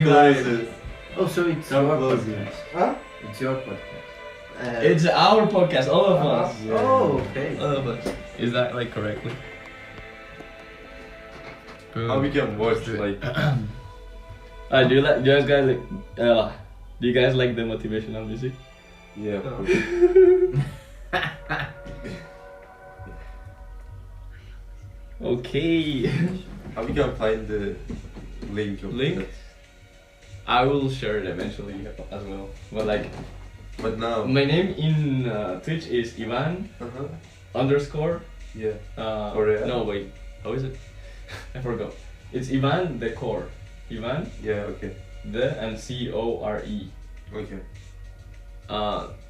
Closes. Oh, so it's Come your close. podcast. Huh? It's your podcast. It's our podcast, all of us. Yeah. Oh, okay. All of us. Is that like correctly? How we can watch like Do you guys do you guys like the motivational music? yeah. of course. Okay. How we can find the link of Link? that? I will share it eventually as well. But like, But now. my name in Twitch is Ivan Uh-huh. underscore. Yeah. Korea. No wait, how is it? I forgot. It's Ivan the core. Ivan Yeah. Okay. the and CORE. Okay.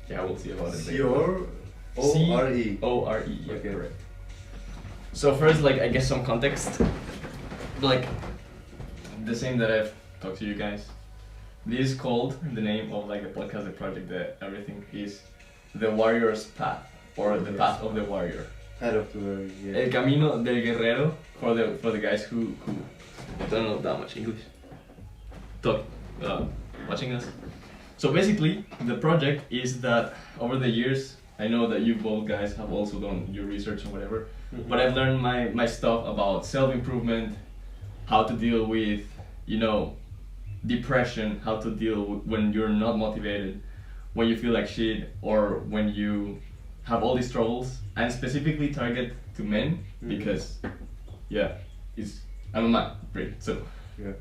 Yeah, we'll see about it. C later. O R E. CORE. Yeah, Okay. correct. So first, like, I guess some context. Like, the same that I've talked to you guys. This is called the name of like the podcast, the project, the everything is the warrior's path or the path of the warrior. Head of the word. Yeah. El camino del guerrero for the guys who don't know that much English. Talk, watching us. So basically, the project is that over the years, I know that you both guys have also done your research and whatever, but I've learned my stuff about self-improvement, how to deal with, depression, how to deal with when you're not motivated, when you feel like shit, or when you have all these troubles, and specifically target to men because, I'm a man, right? So, Yeah.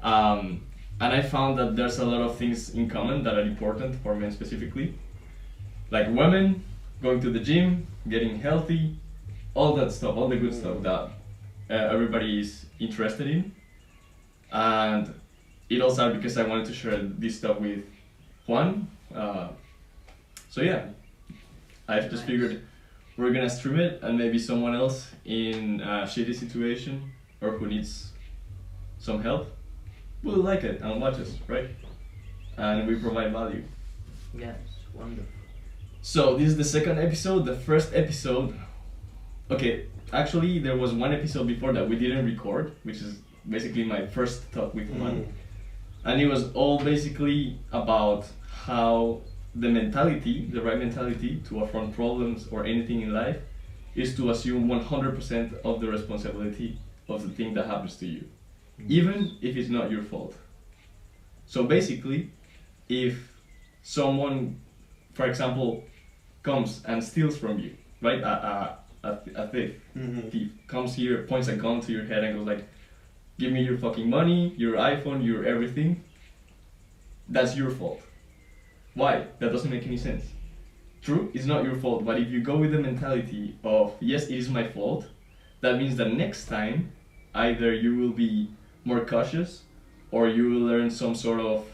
and I found that there's a lot of things in common that are important for men specifically, like women, going to the gym, getting healthy, all that stuff, all the good stuff that everybody is interested in. And it all started because I wanted to share this stuff with Juan. So yeah, I've just figured we're gonna stream it, and maybe someone else in a shitty situation or who needs some help will like it and watch us, right? And we provide value. Yes, wonderful. So this is the second episode. The first episode, okay, actually there was one episode before that we didn't record, which is basically my first talk with Juan. And it was all basically about how the right mentality to affront problems or anything in life is to assume 100% of the responsibility of the thing that happens to you, even if it's not your fault. So basically, if someone, for example, comes and steals from you, right? A thief comes here, points a gun to your head and goes like, give me your fucking money, your iPhone, your everything. That's your fault. Why? That doesn't make any sense. True, it's not your fault, but if you go with the mentality of, yes, it is my fault, that means that next time, either you will be more cautious, or you will learn some sort of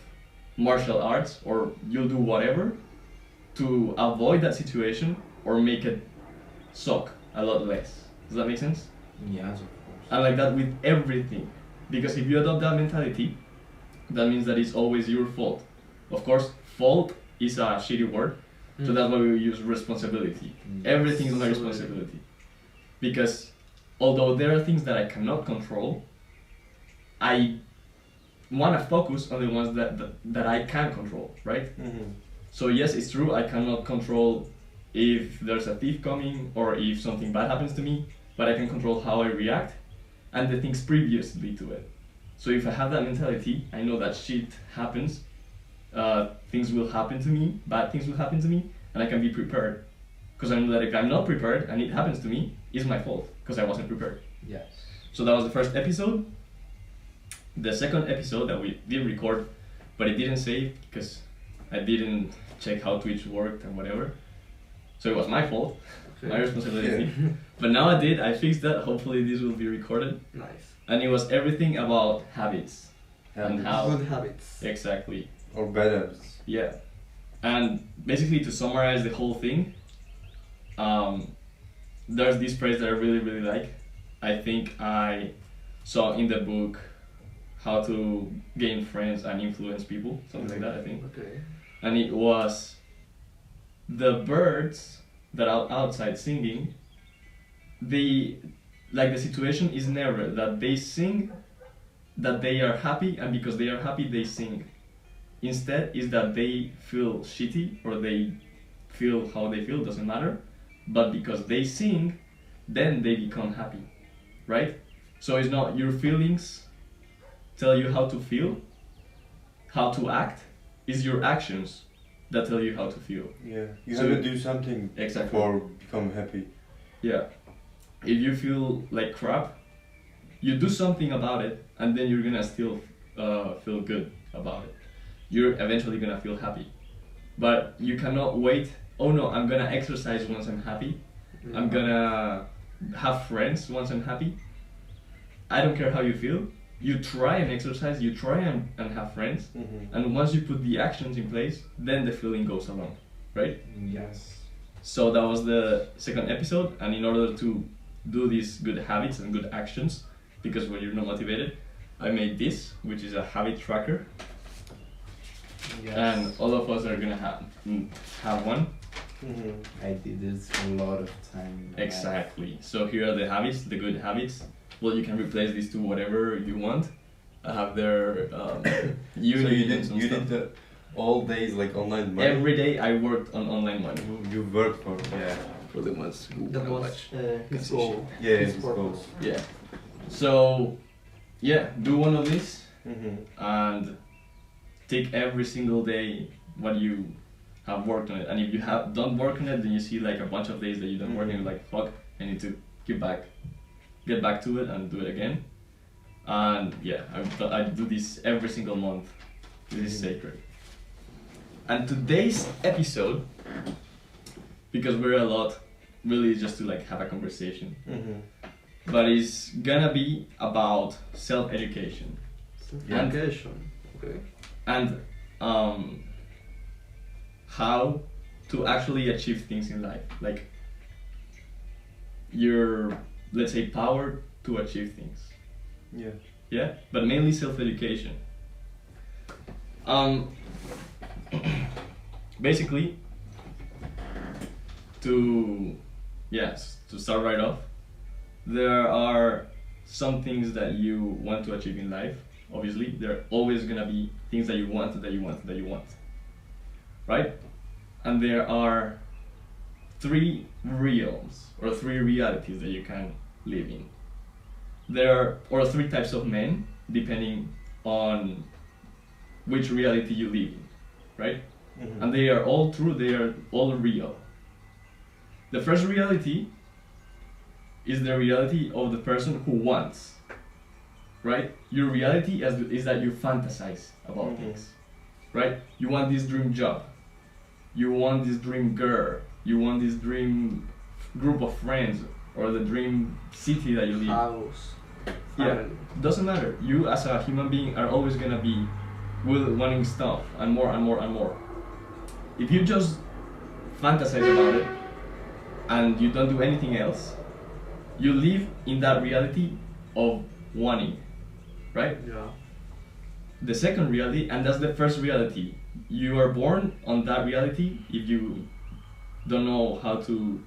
martial arts, or you'll do whatever to avoid that situation, or make it suck a lot less. Does that make sense? Yes, of course. And like that with everything. Because if you adopt that mentality, that means that it's always your fault. Of course, fault is a shitty word, so that's why we use responsibility. Everything is my responsibility. Because although there are things that I cannot control, I want to focus on the ones that I can control, right? So yes, it's true, I cannot control if there's a thief coming or if something bad happens to me, but I can control how I react and the things previously to it. So if I have that mentality, I know that shit happens, things will happen to me, bad things will happen to me, and I can be prepared. Because I know that if I'm not prepared and it happens to me, it's my fault, because I wasn't prepared. Yes. So that was the first episode. The second episode that we did record, but it didn't save because I didn't check how Twitch worked and whatever. So it was my fault, my responsibility. But now I did, I fixed that. Hopefully this will be recorded. Nice. And it was everything about habits. And how. Good habits. Exactly. Or bad habits. Yeah. And basically to summarize the whole thing, there's this phrase that I really, really like. I think I saw in the book How to Gain Friends and Influence People, something like that, I think. Okay. And it was the birds that are outside singing, the situation is never that they sing that they are happy, and because they are happy they sing. Instead is that they feel shitty or they feel how they feel, doesn't matter, but because they sing, then they become happy, right? So it's not your feelings tell you how to feel, how to act, it's your actions that tell you how to feel. Yeah, you So have to do something Exactly. for become happy. Yeah. If you feel like crap, you do something about it, and then you're gonna still feel good about it. You're eventually gonna feel happy. But you cannot wait, oh no, I'm gonna exercise once I'm happy. I'm gonna have friends once I'm happy. I don't care how you feel. You try and exercise, you try and have friends. And once you put the actions in place, then the feeling goes along, right? Yes. So that was the second episode, and in order to do these good habits and good actions, because when you're not motivated, I made this, which is a habit tracker, Yes. and all of us are gonna have one. I did this a lot of time. in my life. Exactly. So here are the habits, the good habits. Well, you can replace these to whatever you want. I have their uni So you and did some you stuff. did the all days like online money. Every day I worked on online money. You worked for For the ones who That wanna was watch. his goal. yeah his it's purpose. cool. Yeah. So, yeah, do one of these and take every single day what you have worked on it. And if you have don't work on it, then you see like a bunch of days that you don't work on it, like fuck, I need to get back to it and do it again. And yeah, I do this every single month. This is sacred. And today's episode, because we're a lot, really just to like have a conversation, but it's gonna be about self-education Education. Okay. and how to actually achieve things in life, like your, let's say, power to achieve things. Yeah, but mainly self-education. Basically, to start right off, there are some things that you want to achieve in life. Obviously, there are always gonna be things that you want, right? And there are three realms or three realities that you can live in. Or three types of men, depending on which reality you live in, right? And they are all true, they are all real. The first reality is the reality of the person who wants, right? Your reality is that you fantasize about things, right? You want this dream job, you want this dream girl, you want this dream group of friends, or the dream city that you live. House. Yeah, Family. doesn't matter. You as a human being are always gonna be wanting stuff and more and more and more. If you just fantasize about it and you don't do anything else, you live in that reality of wanting, right? Yeah. The second reality, and that's the first reality, you are born on that reality if you don't know how to,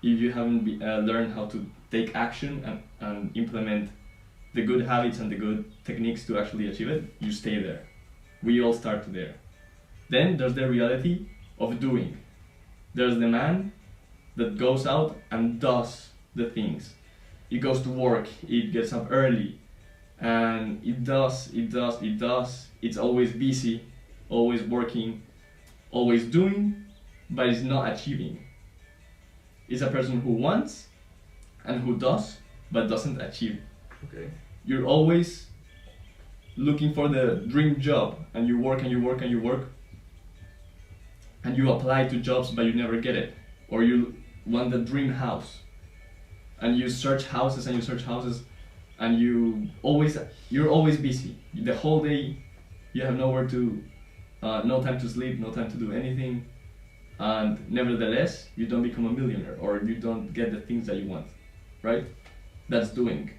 if you haven't learned how to take action and implement the good habits and the good techniques to actually achieve it, you stay there. We all start there. Then there's the reality of doing. There's the man that goes out and does the things. It goes to work, it gets up early, and it does. It's always busy, always working, always doing, but it's not achieving. It's a person who wants and who does, but doesn't achieve. Okay. You're always looking for the dream job, and you work and you work and you work, and you apply to jobs but you never get it. Or you want the dream house, and you search houses and you search houses, and you're always busy. The whole day you have nowhere to, no time to sleep, no time to do anything, and nevertheless you don't become a millionaire, or you don't get the things that you want, right? That's doing.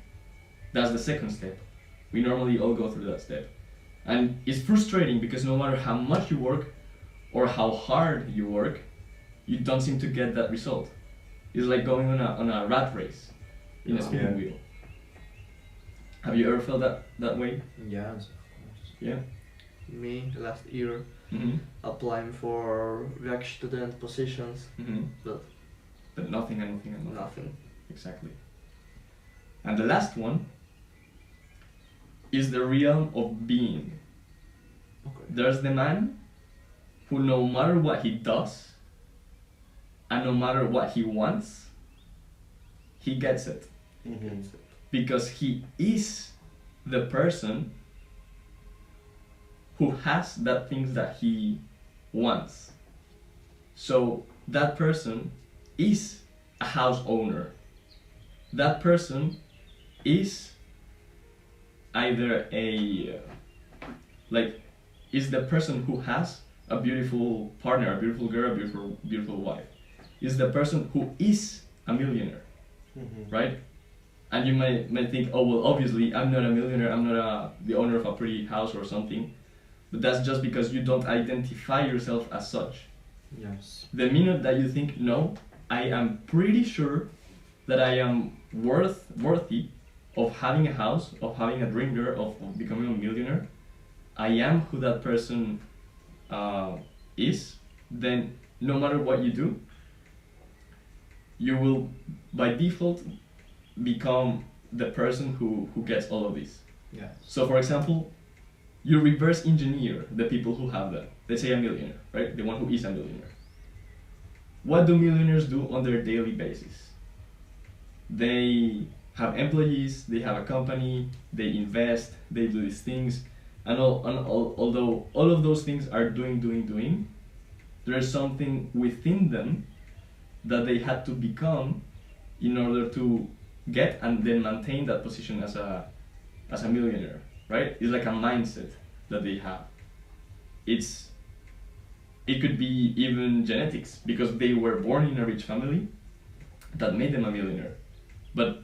That's the second step. We normally all go through that step. And it's frustrating because no matter how much you work or how hard you work, you don't seem to get that result. It's like going on a rat race in a spinning wheel. Have you ever felt that way? Yes, of course. Yeah. Me last year Mm-hmm. applying for work student positions, Mm-hmm. But nothing and nothing and nothing. nothing. Exactly. And the last one is the realm of being. Okay. There's the man who, no matter what he does and no matter what he wants, he gets it. Mm-hmm. Because he is the person who has that things that he wants. So that person is a house owner. That person is either is the person who has a beautiful partner, a beautiful girl, a beautiful wife. Is the person who is a millionaire, Mm-hmm. right? And you might think, oh well, obviously I'm not a millionaire, I'm not the owner of a pretty house or something, but that's just because you don't identify yourself as such. Yes. The minute that you think, no, I am pretty sure that I am worthy of having a house, of having a dream girl, of becoming a millionaire, I am who that person is, then no matter what you do, you will by default become the person who gets all of this. Yes. So for example, you reverse engineer the people who have that. Let's say a millionaire, right? The one who is a millionaire. What do millionaires do on their daily basis? They have employees, they have a company, they invest, they do these things, and although all of those things are doing, there's something within them that they had to become in order to get and then maintain that position as a millionaire, right? It's like a mindset that they have. It could be even genetics, because they were born in a rich family that made them a millionaire. But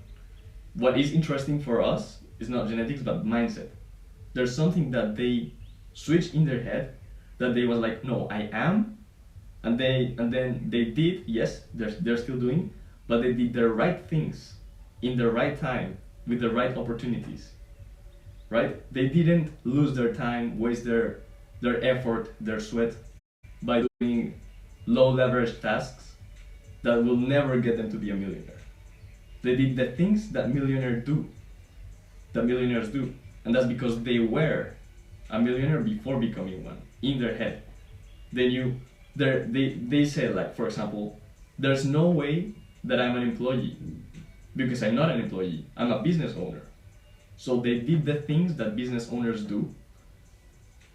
what is interesting for us is not genetics but mindset. There's something that they switched in their head that they was like, no, I am, and then they did, yes, they're still doing, but they did the right things in the right time with the right opportunities, right? They didn't lose their time, waste their effort, their sweat by doing low leverage tasks that will never get them to be a millionaire. They did the things that millionaires do, and that's because they were a millionaire before becoming one in their head. They knew. They say, like, for example, there's no way that I'm an employee because I'm not an employee. I'm a business owner. So they did the things that business owners do,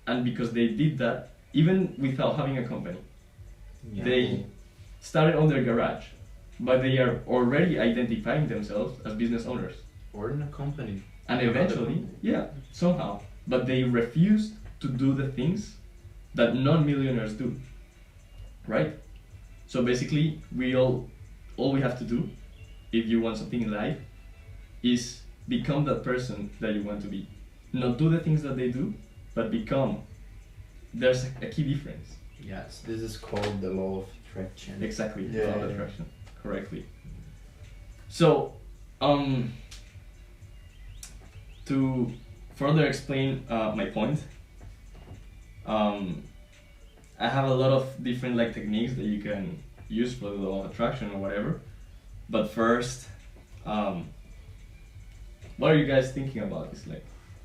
and because they did that, even without having a company, Yeah. they started on their garage, but they are already identifying themselves as business owners. Or in a company. And eventually, yeah, somehow, but they refused to do the things that non-millionaires do, right? So basically, all we have to do, if you want something in life, is become that person that you want to be. Not do the things that they do, but become. There's a key difference. Yes, this is called the law of attraction. Exactly, Yeah, law of yeah. attraction, correctly. So, to further explain my point, I have a lot of different techniques that you can use for the law of attraction or whatever. But first, what are you guys thinking about this?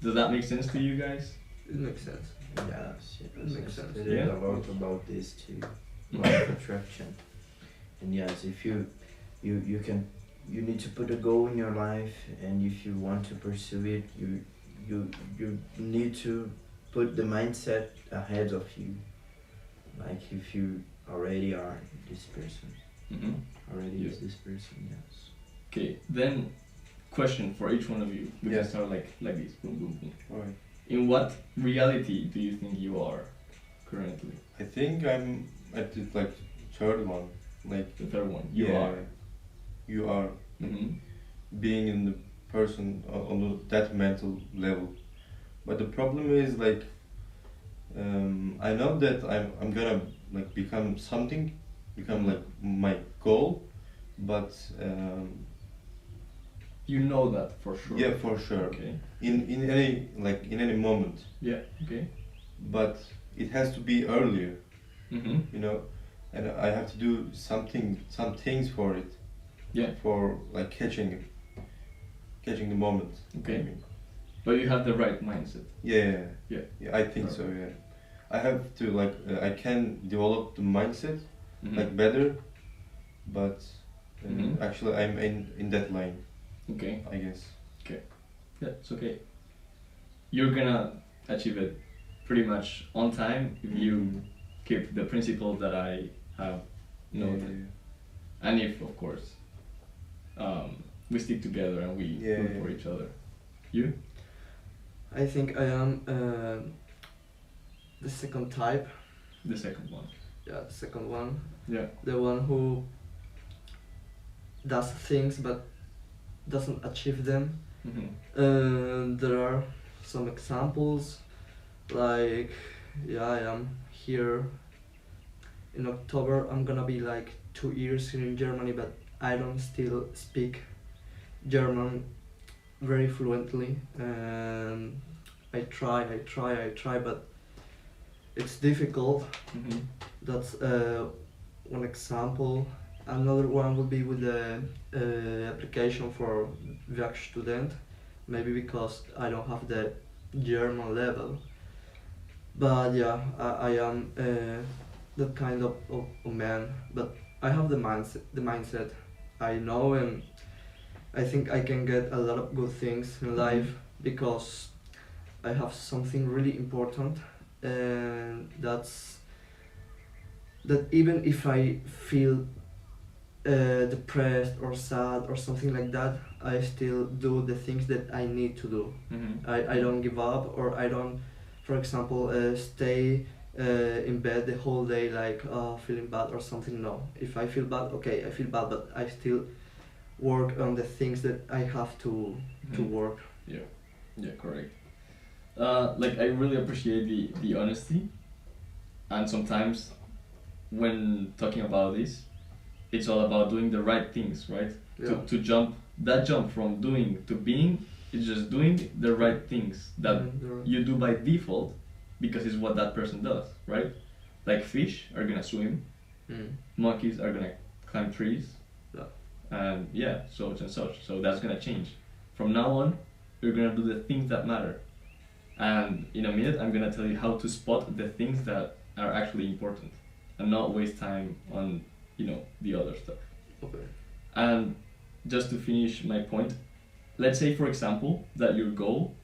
Does that make sense to you guys? It makes sense. Yes, That makes sense. There is Yeah. a lot about this too, Mhm. law of attraction. And yes, if you need to put a goal in your life, and if you want to pursue it, you need to put the mindset ahead of you. Like if you already are this person, Mm-hmm. already Yeah. is this person, yes. Okay, then question for each one of you. We Yeah. can start like this. Boom, boom, boom. Alright. In what reality do you think you are currently? I think I'm at the third one. The third one. You Yeah, are. You are Mm-hmm. being in the person on that mental level. But the problem is I know that I'm gonna become something, become my goal, but You know that for sure. Yeah, for sure. Okay. In any moment, Yeah. Okay. but it has to be earlier, Mm-hmm. you know, and I have to do some things for it, Yeah. for like catching the moment. Okay. I mean. But you have the right mindset. Yeah. Yeah. I think so. Yeah, I have to like I can develop the mindset Mhm. like better, but Mhm. actually I'm in that line, Okay. I guess. Yeah, it's okay. You're gonna achieve it pretty much on time if you keep the principle that I have noted. And if, of course, we stick together and we Yeah, root yeah. for each other. You? I think I am the second type. The second one. Yeah, the second one. Yeah. The one who does things but doesn't achieve them. There are some examples, like, yeah, I am here in October. I'm gonna be like 2 years here in Germany, but I don't still speak German very fluently. And I try, but it's difficult. Mm-hmm. That's one example. Another one would be with the application for Werkstudent, maybe because I don't have the German level. But yeah, I am that kind of man. But I have the mindset. I know, and I think I can get a lot of good things in life because I have something really important, and that's that even if I feel depressed or sad or something like that, I still do the things that I need to do. Mm-hmm. I don't give up, or I don't, for example, stay in bed the whole day like feeling bad or something. No, if I feel bad, okay, I feel bad, but I still work on the things that I have to work. Yeah, correct. Like I really appreciate the honesty, and sometimes when talking about this, it's all about doing the right things, right? Yeah. To jump from doing to being is just doing the right things that you do by default because it's what that person does, right? Like fish are gonna swim, monkeys are gonna climb trees, and yeah, such and such. So that's gonna change. From now on, you're gonna do the things that matter. And in a minute, I'm gonna tell you how to spot the things that are actually important and not waste time on, the other stuff. Okay. And just to finish my point, let's say, for example, that your goal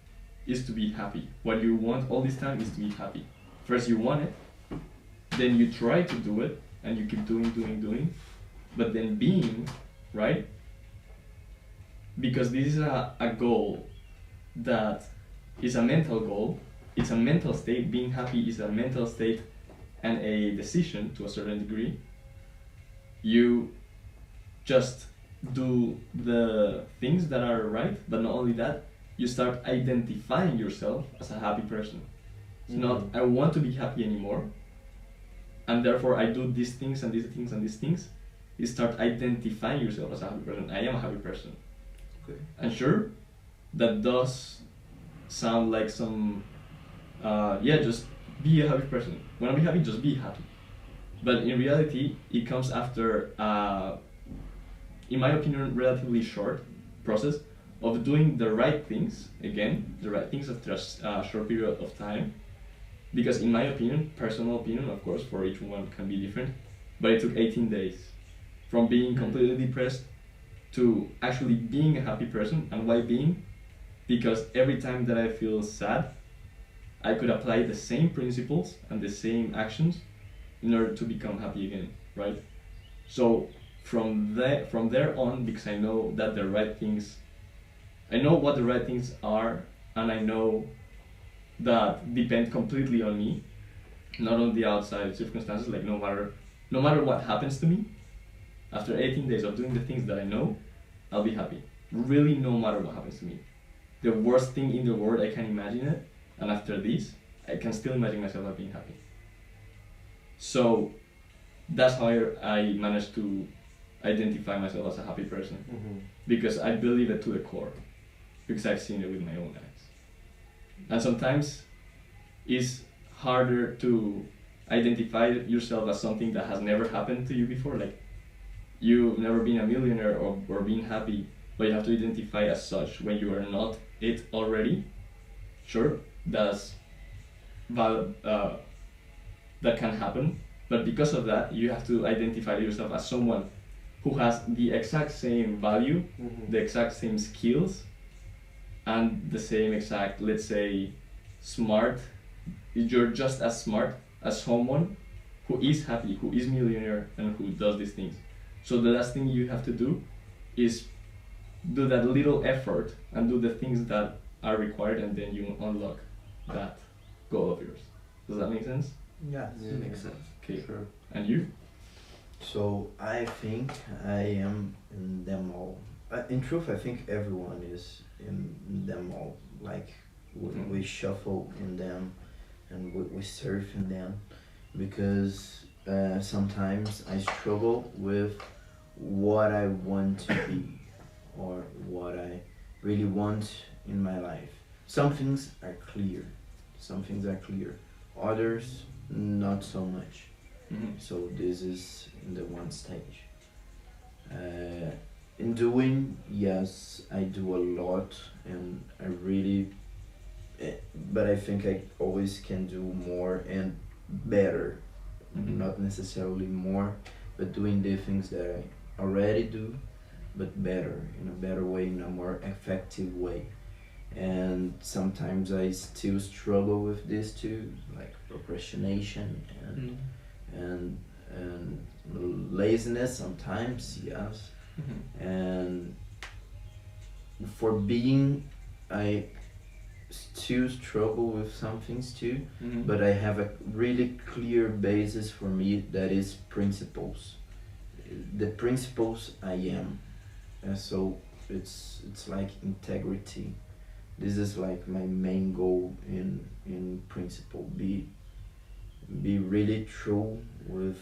is to be happy. What you want all this time is to be happy. First you want it, then you try to do it, and you keep doing, but then being, right? Because this is a goal that is a mental goal, it's a mental state. Being happy is a mental state and a decision to a certain degree. You just do the things that are right, but not only that, you start identifying yourself as a happy person. It's not, I want to be happy anymore, and therefore I do these things and these things and these things. You start identifying yourself as a happy person. I am a happy person. Okay. And sure, that does sound like some, just be a happy person. When I be happy, just be happy. But in reality, it comes after, in my opinion, relatively short process of doing the right things, again, the right things after a short period of time. Because in my opinion, personal opinion, of course, for each one can be different, but it took 18 days from being completely depressed to actually being a happy person. And why being? Because every time that I feel sad, I could apply the same principles and the same actions in order to become happy again, right? So from there on, because I know that the right things, I know what the right things are, and I know that depend completely on me, not on the outside circumstances. Like no matter what happens to me, after 18 days of doing the things that I know, I'll be happy. Really, no matter what happens to me. The worst thing in the world, I can imagine it, and after this, I can still imagine myself being happy. So that's how I identify myself as a happy person Mm-hmm. because I believe it to the core, because I've seen it with my own eyes. And sometimes it's harder to identify yourself as something that has never happened to you before. Like, you've never been a millionaire or been happy, but you have to identify as such when you are not it already. Sure, that's that can happen, but because of that, you have to identify yourself as someone who has the exact same value, Mm-hmm. the exact same skills, and the same exact, let's say, smart. You're just as smart as someone who is happy, who is millionaire, and who does these things. So the last thing you have to do is do that little effort and do the things that are required, and then you unlock that goal of yours. Does that make sense? Yes. Yeah. Makes sense. Okay. Sure. And you? So I think I am in them all. In truth, I think everyone is in them all. Like we shuffle in them, and we surf in them, because sometimes I struggle with what I want to be, or what I really want in my life. Some things are clear. Some things are clear. Others, not so much. Mm-hmm. So this is in the one stage. In doing, yes, I do a lot, and I really, but I think I always can do more and better. Mhm. Not necessarily more, but doing the things that I already do, but better, in a better way, in a more effective way. And sometimes I still struggle with this too, like procrastination and laziness sometimes, yes. Mm-hmm. And for being, I still struggle with some things too, Mm-hmm. but I have a really clear basis for me, that is principles. The principles I am, and so it's like integrity. This is like my main goal in principle. Be really true with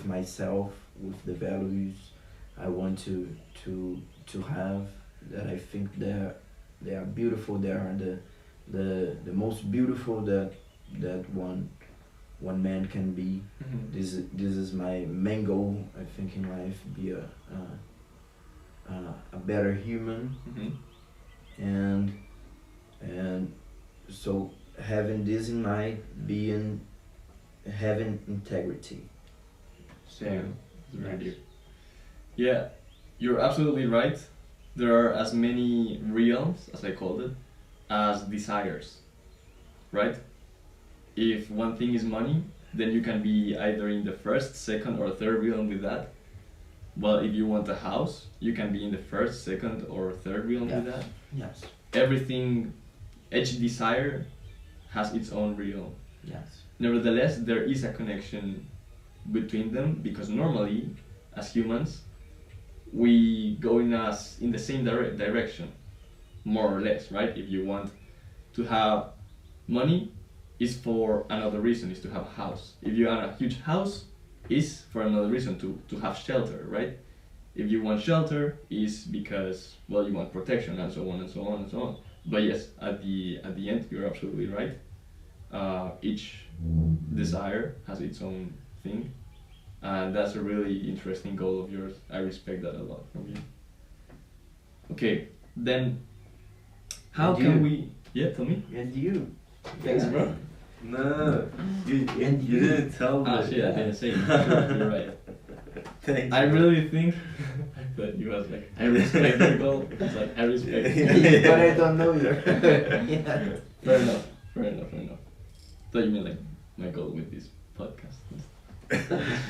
myself, with the values I want to have, that I think they are beautiful. They are the most beautiful that one man can be. Mm-hmm. This is my main goal, I think, in life. Be a better human, Mm-hmm. and so having this in mind, having integrity. So Yeah, it's very yes. deep. Yeah, you're absolutely right. There are as many realms, as I called it, as desires, right? If one thing is money, then you can be either in the first, second, or third realm with that. Well, if you want a house, you can be in the first, second, or third realm with that. Yes. Everything, each desire has its own realm. Yes. Nevertheless, there is a connection between them, because normally, as humans, we go in the same direction, more or less, right? If you want to have money, is for another reason, is to have a house. If you want a huge house, is for another reason, to have shelter, right? If you want shelter, is because, well, you want protection, and so on and so on and so on. But yes, at the end, you're absolutely right. Each desire has its own thing, and that's a really interesting goal of yours. I respect that a lot from you. Okay, then how And can you. we? Yeah, tell me. And you. Thanks, Yeah. bro. No, you And you you. didn't tell me. Ah, shit, I didn't say it. You're right. Thank I you. really think that you was like, I respect your goal. It's like, I respect. But I don't know you. Yeah. Fair enough. Fair enough. Thought you meant like my goal with this podcast.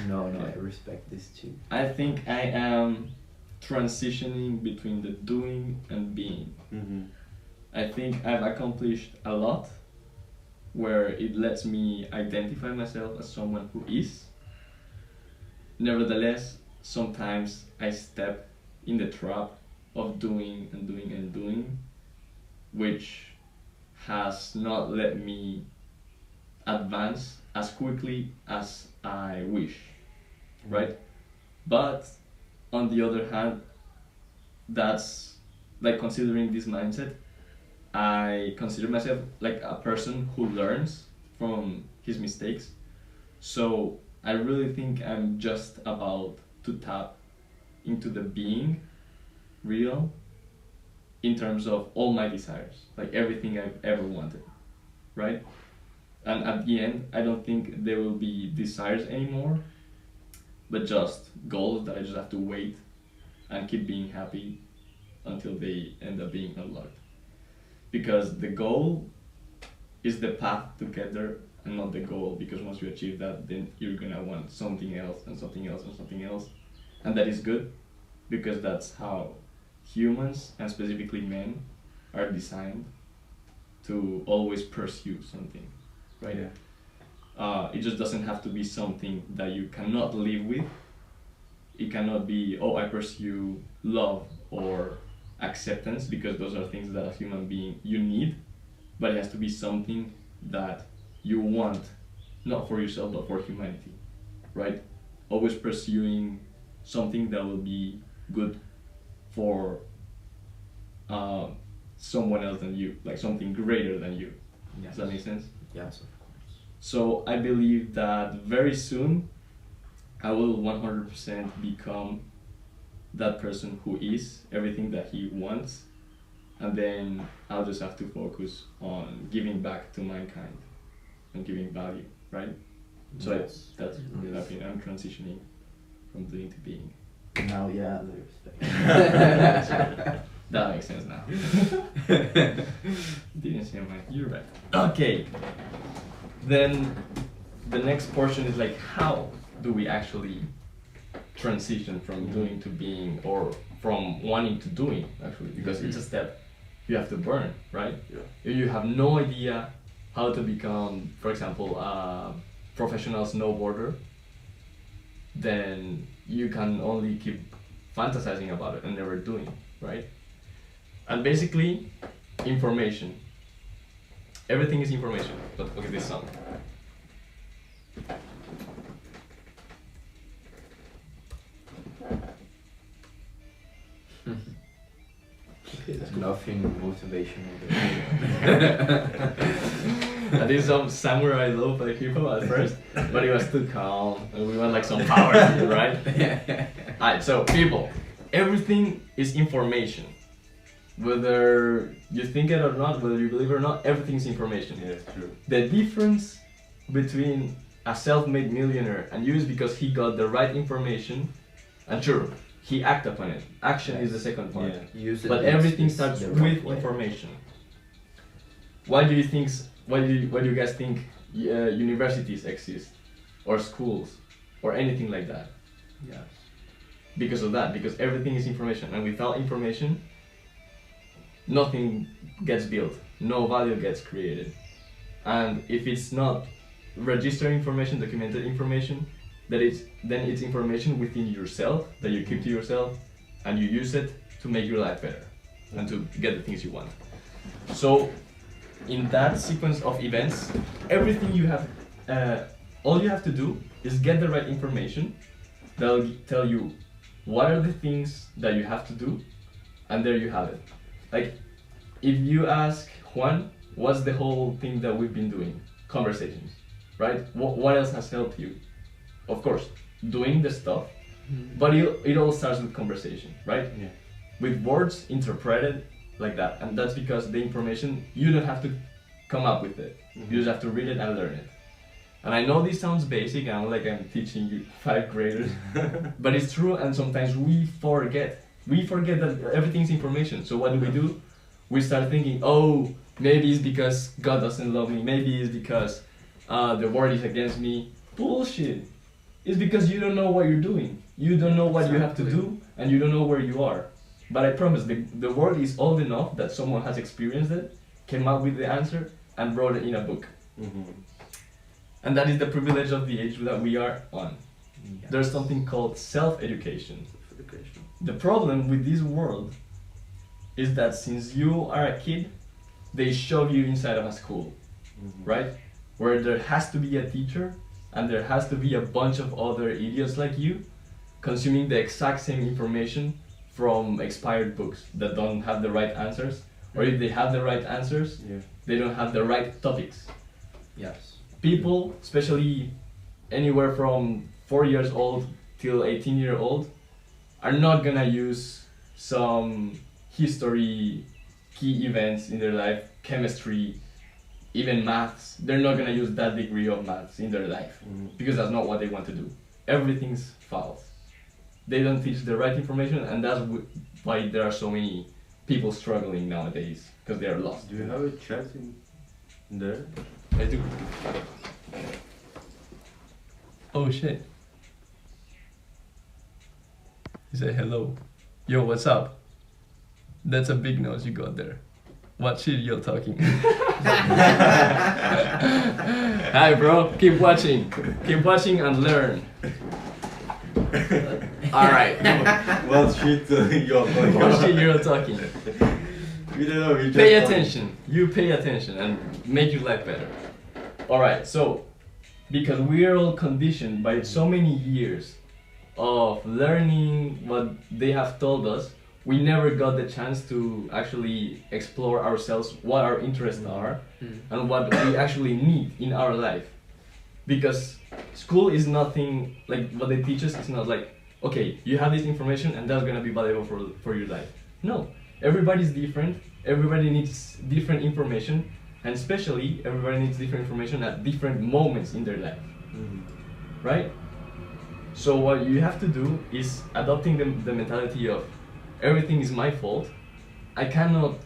No, I respect this too. I think I am transitioning between the doing and being. Mm-hmm. I think I've accomplished a lot where it lets me identify myself as someone who is. Nevertheless, sometimes I step in the trap of doing and doing and doing, which has not let me advance as quickly as I wish, right? But on the other hand, that's like considering this mindset, I consider myself like a person who learns from his mistakes. So I really think I'm just about to tap into the being real in terms of all my desires, like everything I've ever wanted, right? And at the end, I don't think there will be desires anymore, but just goals that I just have to wait and keep being happy until they end up being unlocked. Because the goal is the path to get there and not the goal, because once you achieve that, then you're gonna want something else and something else and something else. And that is good, because that's how humans, and specifically men, are designed to always pursue something, right? Yeah. It just doesn't have to be something that you cannot live with. It cannot be, oh, I pursue love or acceptance, because those are things that as a human being you need, but it has to be something that you want, not for yourself but for humanity, right? Always pursuing something that will be good for someone else than you, like something greater than you. Yes. Does that make sense? Yes, of course. So I believe that very soon I will 100% become that person who is everything that he wants, and then I'll just have to focus on giving back to mankind and giving value, right? So Yes. that's Yes. I mean, I'm transitioning from doing to being. Now, yeah, the respect. That makes sense now. Didn't say mine. You're right. Okay. Then the next portion is like, how do we actually transition from doing to being, or from wanting to doing, actually, because it's a step you have to burn, right? Yeah. If you have no idea how to become, for example, a professional snowboarder, then you can only keep fantasizing about it and never doing, right? And basically, information. Everything is information. But look at this song. Nothing motivational. I did some samurai low by hip hop at first, but it was too calm, and we want like some power, right? Alright, so people, everything is information. Whether you think it or not, whether you believe it or not, everything is information. Yeah, it's true. The difference between a self-made millionaire and you is because he got the right information, and sure, he acted upon it. Action is the second part. Yeah. Use it But is- everything is starts the with right way. information. Why do you think? Why do you guys think universities exist, or schools, or anything like that? Yes. Because of that. Because everything is information, and without information, nothing gets built. No value gets created. And if it's not registered information, documented information, then it's information within yourself that you keep to yourself, and you use it to make your life better and to get the things you want. So in that sequence of events, everything you have, all you have to do is get the right information that'll tell you what are the things that you have to do, and there you have it. Like, if you ask Juan, what's the whole thing that we've been doing? Conversations, right? What else has helped you? Of course, doing the stuff, but it all starts with conversation, right? Yeah. With words interpreted like that, and that's because the information, you don't have to come up with it. You just have to read it and learn it. And I know this sounds basic, and like I'm teaching you 5th graders, but it's true, and sometimes we forget. We forget that everything's information. So what do? We start thinking, oh, maybe it's because God doesn't love me. Maybe it's because the world is against me. Bullshit. It's because you don't know what you're doing. You don't know what you have to do, and you don't know where you are. But I promise, the world is old enough that someone has experienced it, came up with the answer, and wrote it in a book. And that is the privilege of the age that we are on. Yes. There's something called self-education. Education. The problem with this world is that since you are a kid, they shove you inside of a school, right? Where there has to be a teacher, and there has to be a bunch of other idiots like you consuming the exact same information from expired books that don't have the right answers, or if they have the right answers, Yeah. they don't have the right topics. Yes. People, especially anywhere from 4 years old till 18-year-old, are not gonna use some history, key events in their life, chemistry, even maths. They're not gonna use that degree of maths in their life because that's not what they want to do. Everything's false. They don't teach the right information, and that's why there are so many people struggling nowadays because they are lost. Do you have a chat in there? I do. Oh shit. He said hello. Yo, what's up? That's a big nose you got there. What shit you're talking? Hi bro, keep watching. Keep watching and learn. Alright. What shit you're going What shit you're talking? We don't know. We just Pay talk. attention. You pay attention and make your life better. Alright, so because we're all conditioned by so many years of learning what they have told us, we never got the chance to actually explore ourselves, what our interests are, and what we actually need in our life. Because school is nothing, like what they teach us is not like, okay, you have this information and that's gonna be valuable for your life. No, everybody's different, everybody needs different information, and especially everybody needs different information at different moments in their life, right? So what you have to do is adopting the mentality of everything is my fault. I cannot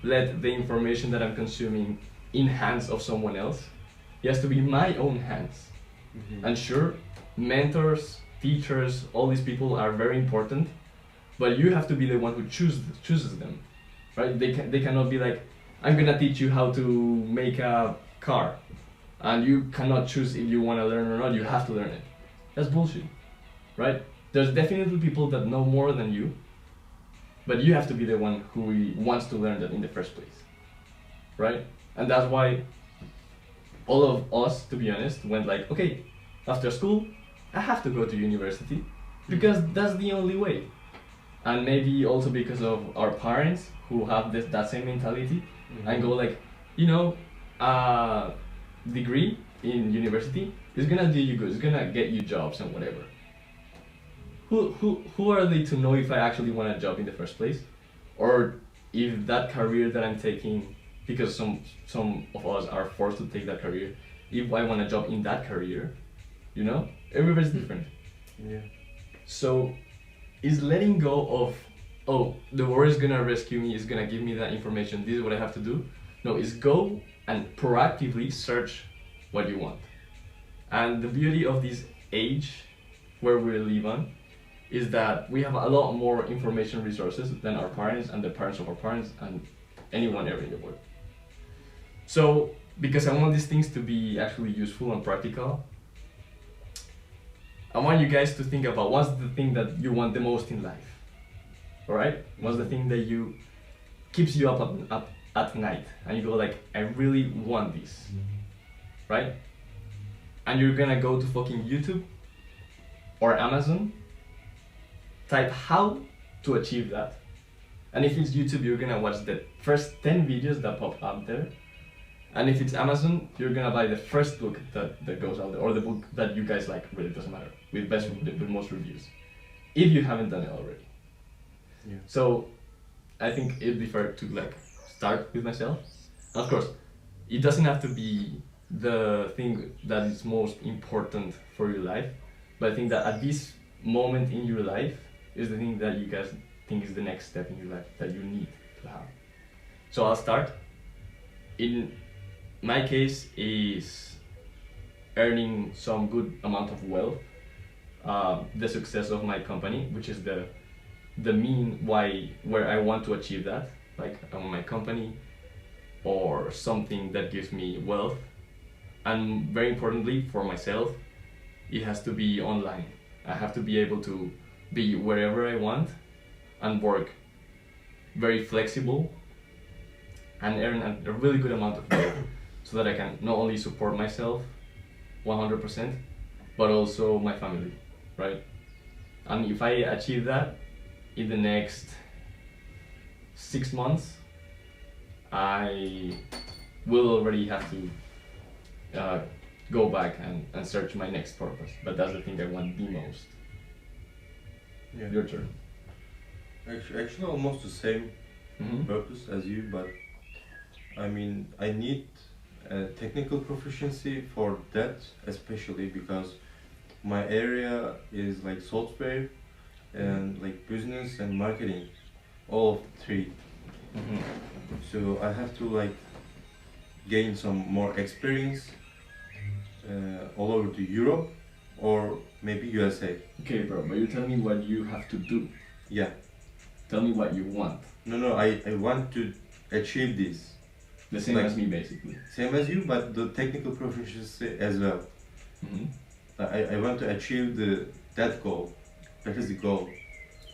let the information that I'm consuming in hands of someone else. It has to be my own hands. And sure, mentors, teachers, all these people are very important, but you have to be the one who chooses them, right? They cannot be like, I'm gonna teach you how to make a car, and you cannot choose if you want to learn or not. You have to learn it. That's bullshit, right? There's definitely people that know more than you, but you have to be the one who wants to learn that in the first place, right? And that's why all of us, to be honest, went like, okay, after school, I have to go to university because that's the only way. And maybe also because of our parents who have that same mentality and go like, you know, a degree in university is gonna do you good, it's gonna get you jobs and whatever. Who are they to know if I actually want a job in the first place? Or if that career that I'm taking, because some of us are forced to take that career, if I want a job in that career, you know? Everybody's different. Yeah. So is letting go of, oh, the world is gonna rescue me, is gonna give me that information, this is what I have to do. No, it's go and proactively search what you want. And the beauty of this age where we live on is that we have a lot more information resources than our parents and the parents of our parents and anyone ever in the world. So, because I want these things to be actually useful and practical, I want you guys to think about what's the thing that you want the most in life. Alright? What's the thing that keeps you up at night and you go like, I really want this. Right? And you're gonna go to fucking YouTube or Amazon, type how to achieve that. And if it's YouTube, you're gonna watch the first 10 videos that pop up there. And if it's Amazon, you're gonna buy the first book that goes out there, or the book that you guys like, really doesn't matter, with most reviews, if you haven't done it already. Yeah. So I think it'd be fair to like start with myself. And of course, it doesn't have to be the thing that is most important for your life, but I think that at this moment in your life is the thing that you guys think is the next step in your life that you need to have. So I'll start. In my case is earning some good amount of wealth, the success of my company, which is the mean where I want to achieve that, like I want my company or something that gives me wealth. And very importantly for myself, it has to be online. I have to be able to be wherever I want and work very flexible and earn a really good amount of wealth so that I can not only support myself 100%, but also my family, right? And if I achieve that in the next 6 months, I will already have to go back and search my next purpose. But that's the thing I want the most. Yeah. Your turn. Actually, almost the same Mm-hmm. purpose as you, but I mean, I need technical proficiency for that, especially because my area is like software and like business and marketing, all of three. Mm-hmm. So I have to like gain some more experience all over to Europe or maybe USA. Okay, bro, but you tell me what you have to do. Yeah. Tell me what you want. No, I want to achieve this. The same Like- as me, basically. Same as you, but the technical proficiency as well. Mm-hmm. I want to achieve that goal. That is the goal.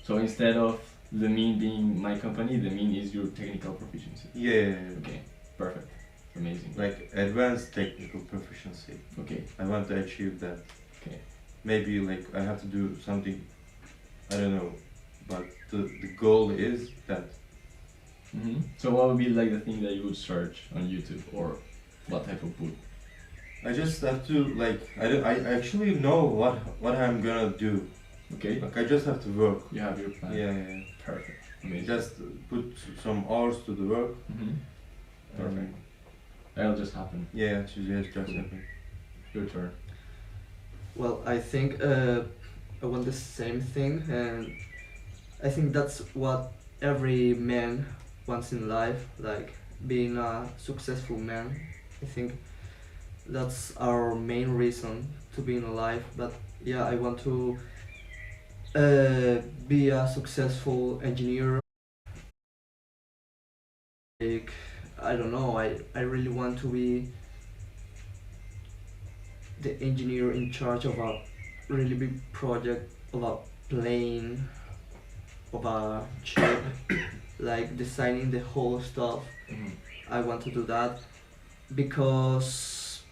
So instead of the mean being my company, the mean is your technical proficiency. Yeah, Okay, perfect. Amazing. like advanced technical proficiency. Okay, I want to achieve that. okay. Maybe like I have to do something, I don't know, but the goal is that. Mm-hmm. So what would be like the thing that you would search on YouTube, or what type of book? I just have to like I actually know what I'm gonna do. Okay, Like I just have to work. you have your plan. Yeah. Perfect. Amazing. Just put some hours to the work. Mm-hmm. and Perfect. That'll just happen. Yeah, to just happen. Your turn. Well, I think I want the same thing, and I think that's what every man wants in life, like being a successful man. I think that's our main reason to being alive. But yeah, I want to be a successful engineer. Like, I don't know, I really want to be the engineer in charge of a really big project, of a plane, of a ship, like designing the whole stuff. Mm-hmm. I want to do that because,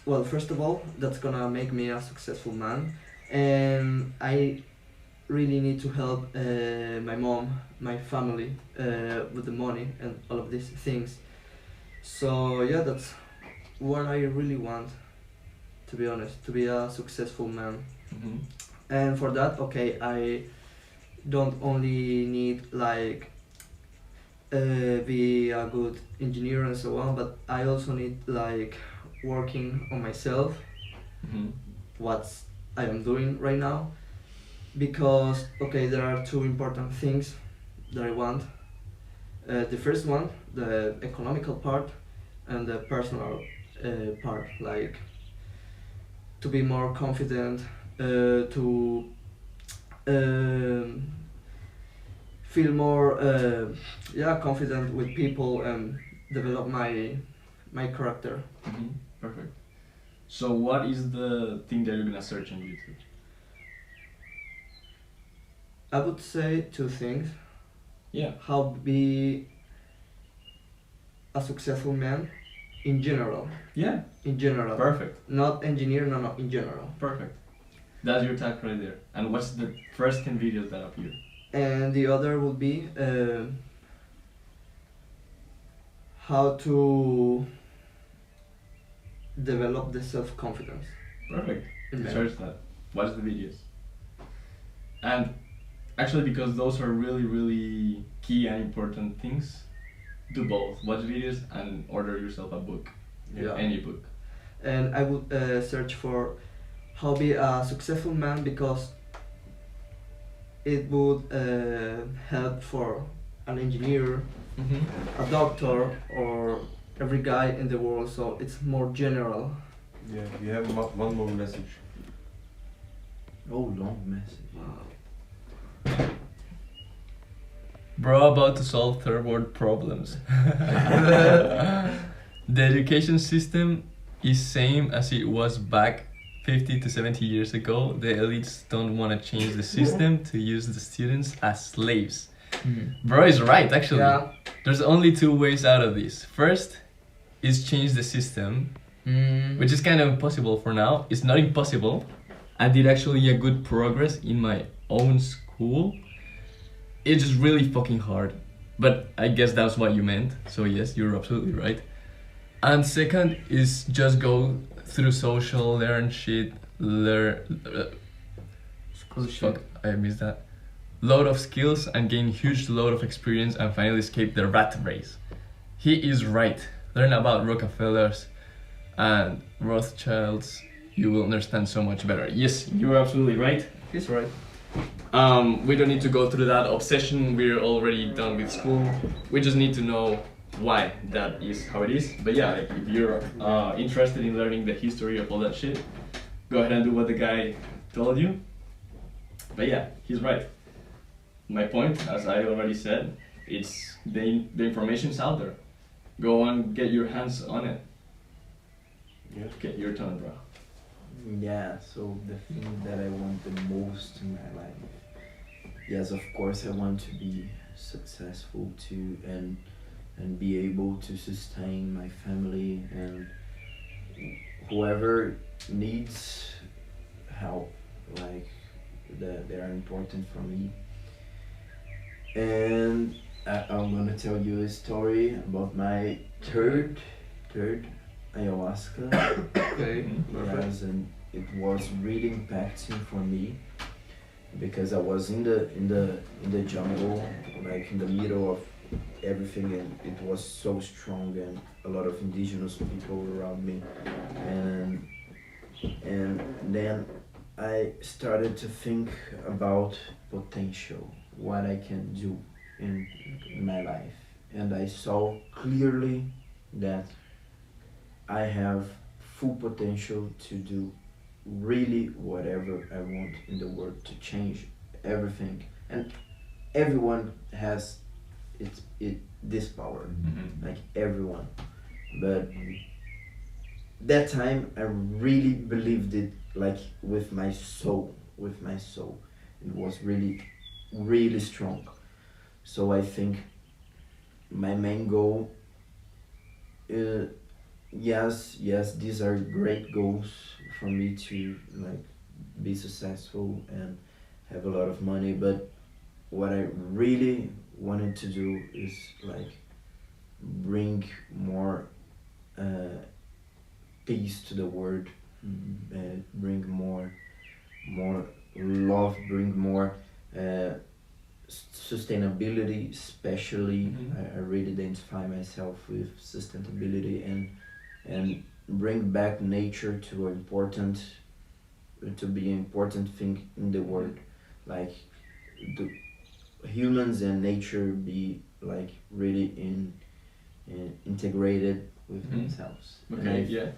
well, first of all, that's gonna make me a successful man, and I really need to help my mom, my family, with the money and all of these things. So yeah, that's what I really want, to be honest, to be a successful man. Mm-hmm. And for that, okay, I don't only need like be a good engineer and so on, but I also need like working on myself, Mm-hmm. what I am doing right now, because okay, there are two important things that I want. The first one, the economical part, and the personal part, like to be more confident, to feel more confident with people and develop my character. Mm-hmm. Perfect. So what is the thing that you're gonna search on YouTube? I would say two things: Yeah. how be a successful man in general. Yeah. In general. Perfect. Not engineer, no, in general. Perfect. That's your tag right there. And what's the first 10 videos that appear? And the other would be how to develop the self-confidence Perfect. in men. Search that. Watch the videos. And actually, because those are really, really key and important things, do both. Watch videos and order yourself a book. Yeah. Any book. And I would search for how be a successful man, because it would help for an engineer, Mm-hmm. a doctor, or every guy in the world, so it's more general. Yeah, you have one more message. Oh, long message. Bro, about to solve third world problems. The education system is same as it was back 50 to 70 years ago. The elites don't want to change the system to use the students as slaves. Bro is right, actually. Yeah. There's only two ways out of this. First is change the system, which is kind of impossible for now. It's not impossible. I did actually a good progress in my own school, it's just really fucking hard. But I guess that's what you meant. So yes, you're absolutely right. And second is just go through social, learn shit, fuck, I missed that. Load of skills and gain huge load of experience and finally escape the rat race. He is right. Learn about Rockefellers and Rothschilds. You will understand so much better. Yes, you are absolutely right. He's right. We don't need to go through that obsession. We're already done with school. We just need to know why that is how it is. But yeah, like if you're interested in learning the history of all that shit, go ahead and do what the guy told you. But yeah, he's right. My point, as I already said, it's the information's out there. Go on, get your hands on it. Yeah. Get your turn, bro. Yeah, so the thing that I want the most in my life, yes, of course I want to be successful too, and be able to sustain my family and whoever needs help, like they are important for me. And I'm gonna tell you a story about my third ayahuasca. Okay. Yes, and it was really impacting for me because I was in the jungle, like in the middle of everything, and it was so strong and a lot of indigenous people around me, and then I started to think about potential, what I can do in my life, and I saw clearly that I have full potential to do really whatever I want in the world, to change everything, and everyone has this power, like everyone. But that time I really believed it, like with my soul. It was really strong. So I think my main goal, yes, these are great goals for me to like be successful and have a lot of money, but what I really wanted to do is like bring more peace to the world, bring more love, bring more sustainability, especially. I really identify myself with sustainability and bring back nature to be an important thing in the world, like the humans and nature be like really integrated with themselves. Okay, yeah,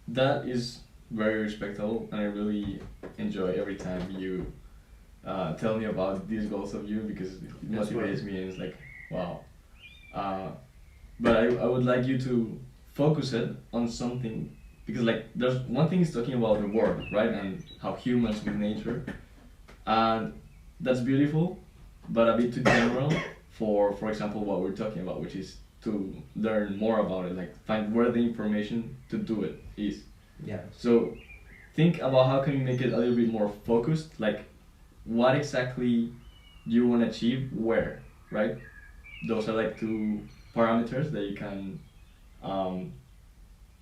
that is very respectable, and I really enjoy every time you tell me about these goals of you, because it motivates me and it's like, wow. But I would like you to focus it on something, because like there's one thing is talking about the world, right, and how humans with nature, and that's beautiful, but a bit too general for example what we're talking about, which is to learn more about it, like find where the information to do it is. Yeah. So think about how can you make it a little bit more focused, like what exactly do you want to achieve where, right? Those are like two parameters that you can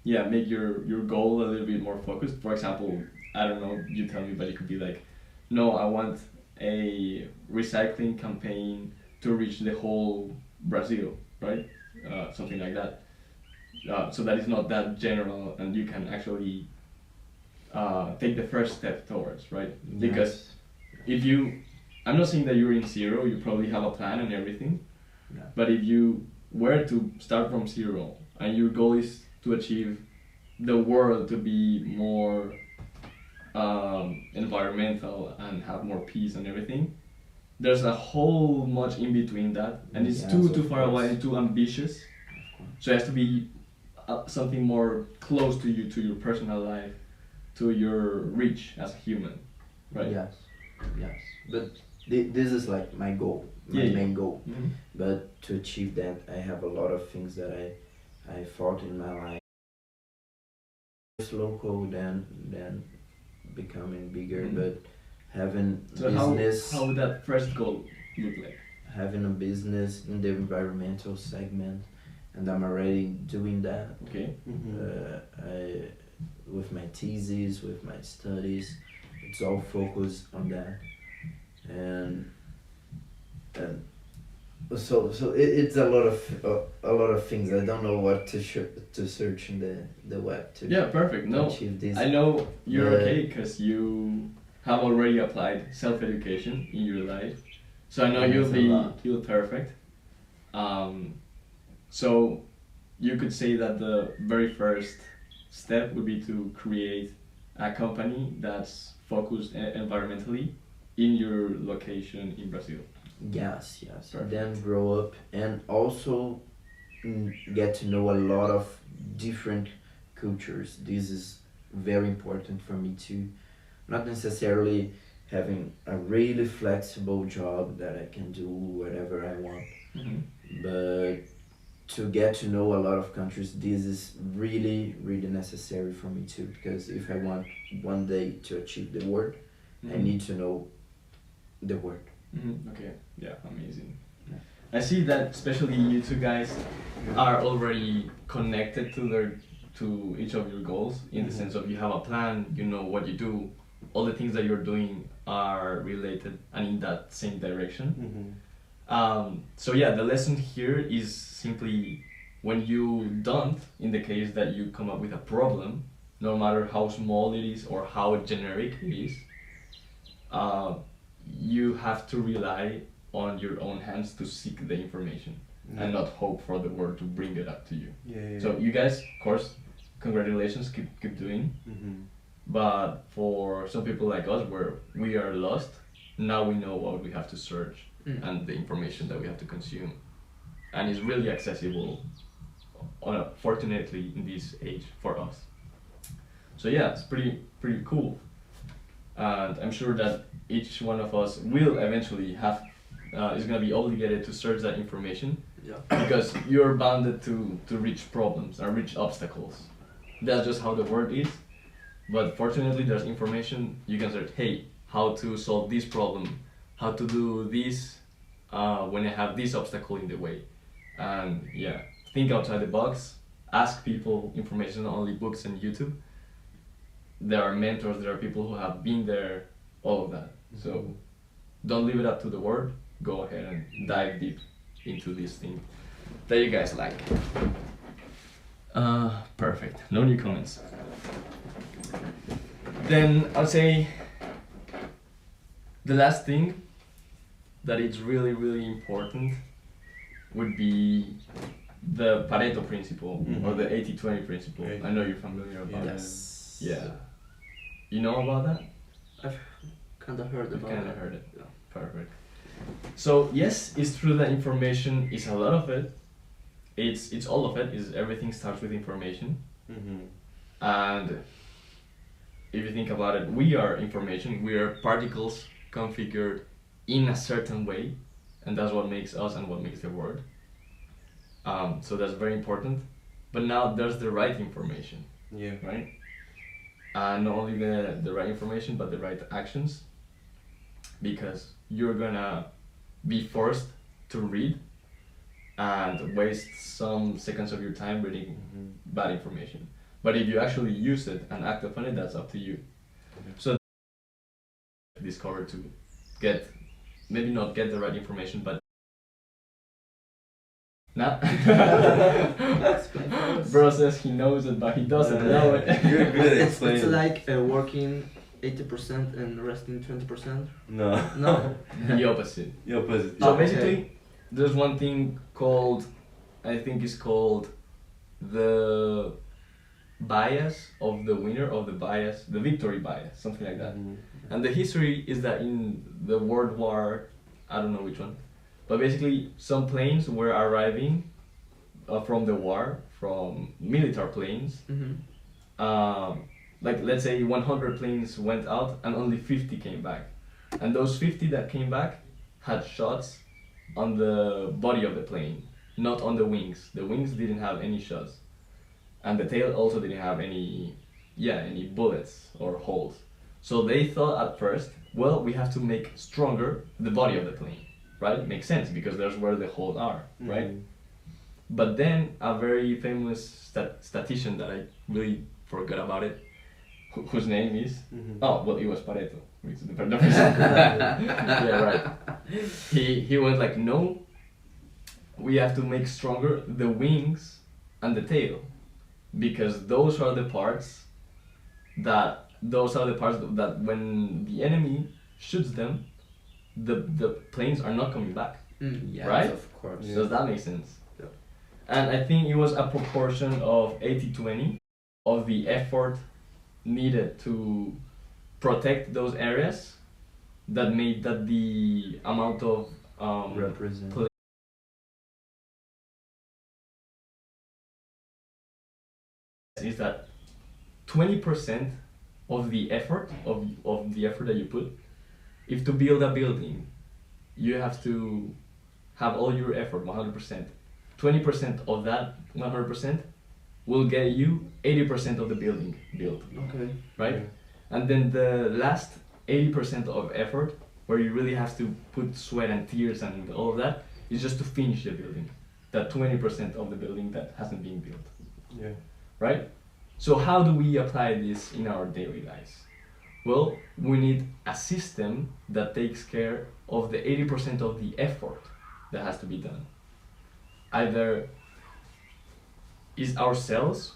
make your goal a little bit more focused. For example, I don't know, you tell me, but it could be like, no, I want a recycling campaign to reach the whole Brazil, right? Something like that. So that is not that general, and you can actually take the first step towards, right? Because if I'm not saying that you're in zero, you probably have a plan and everything, but if you were to start from zero and your goal is to achieve the world to be more environmental and have more peace and everything, there's a whole much in between that, and it's too far away and too ambitious. So it has to be something more close to you, to your personal life, to your reach as a human, right? Yes. But this is like my goal, my main goal. Mm-hmm. But to achieve that, I have a lot of things that I fought in my life. First local, then becoming bigger, but having So business, how would that first goal look like? having a business in the environmental segment, and I'm already doing that. Okay. With my thesis, with my studies, it's all focused on that, and it's a lot of things. I don't know what to search in the web to Yeah, perfect. No, achieve this. I know you're But- okay because you have already applied self-education in your life, so I know Yes, a lot. you'll perfect. So you could say that the very first step would be to create a company that's focused environmentally in your location in Brazil. Yes. Perfect. Then grow up and also get to know a lot of different cultures. This is very important for me too. Not necessarily having a really flexible job that I can do whatever I want, but to get to know a lot of countries, this is really necessary for me too, because if I want one day to achieve the world, I need to know the world. Okay. Yeah. Amazing. Yeah. I see that especially you two guys are already connected to each of your goals in the sense of you have a plan, you know what you do, all the things that you're doing are related and in that same direction. So yeah, the lesson here is simply when you don't, in the case that you come up with a problem, no matter how small it is or how generic it is, you have to rely on your own hands to seek the information and not hope for the world to bring it up to you. Yeah. So you guys, of course, congratulations, keep doing. But for some people like us, where we are lost, now we know what we have to search and the information that we have to consume, and it's really accessible. Fortunately, in this age for us. So yeah, it's pretty cool, and I'm sure that each one of us will eventually have is gonna be obligated to search that information. Yeah. Because you're bounded to reach problems and reach obstacles. That's just how the world is. But fortunately, there's information you can search. Hey, how to solve this problem? How to do this when I have this obstacle in the way? And yeah, think outside the box. Ask people information, not only books and YouTube. There are mentors. There are people who have been there. All of that. So don't leave it up to the world. Go ahead and dive deep into this thing that you guys like. Perfect. No new comments. Then I'll say the last thing that is really important would be the Pareto principle or the 80-20 principle. Right. I know you're familiar about it. Yes. Yeah. You know about that? I've kind of heard You've about kind it. of heard it. Yeah. Perfect. So yes, it's true that information is a lot of it. It's all of it. Is everything starts with information. And if you think about it, we are information. We are particles configured in a certain way, and that's what makes us and what makes the world. So that's very important. But now there's the right information, Yeah. right? And not only the right information, but the right actions. Because you're gonna be forced to read and waste some seconds of your time reading bad information. But if you actually use it and act upon it, that's up to you. So discover to get, maybe not get the right information, but nah. Bro says he knows it, but he doesn't know it. You're good at It's explaining. like working 80% and resting 20%. No. No. The opposite. The opposite. So Okay. basically, there's one thing called, I think it's called the bias of the winner, of the bias, the victory bias, something like that. And the history is that in the World War, I don't know which one, but basically some planes were arriving from the war, from military planes. Like let's say 100 planes went out and only 50 came back. And those 50 that came back had shots on the body of the plane, not on the wings. The wings didn't have any shots. And the tail also didn't have any bullets or holes. So they thought at first, well, we have to make stronger the body of the plane, right? Makes sense because that's where the holes are, right? But then a very famous statistician that I really forgot about it, whose name is oh well, it was Pareto, which is the person. Yeah, right. He was like, no, we have to make stronger the wings and the tail, because those are the parts that when the enemy shoots them, the planes are not coming back. Yes, Right? of course. Yeah. Does that make sense? Yeah. And I think it was a proportion of 80-20 of the effort needed to protect those areas that made that the amount of Represent. pl- is that 20% of the effort that you put, if to build a building you have to have all your effort 100%, 20% of that 100% will get you 80% of the building built, Okay. right? Yeah. And then the last 80% of effort, where you really have to put sweat and tears and all of that, is just to finish the building. That 20% of the building that hasn't been built, Yeah. right? So how do we apply this in our daily lives? Well, we need a system that takes care of the 80% of the effort that has to be done. Either is ourselves,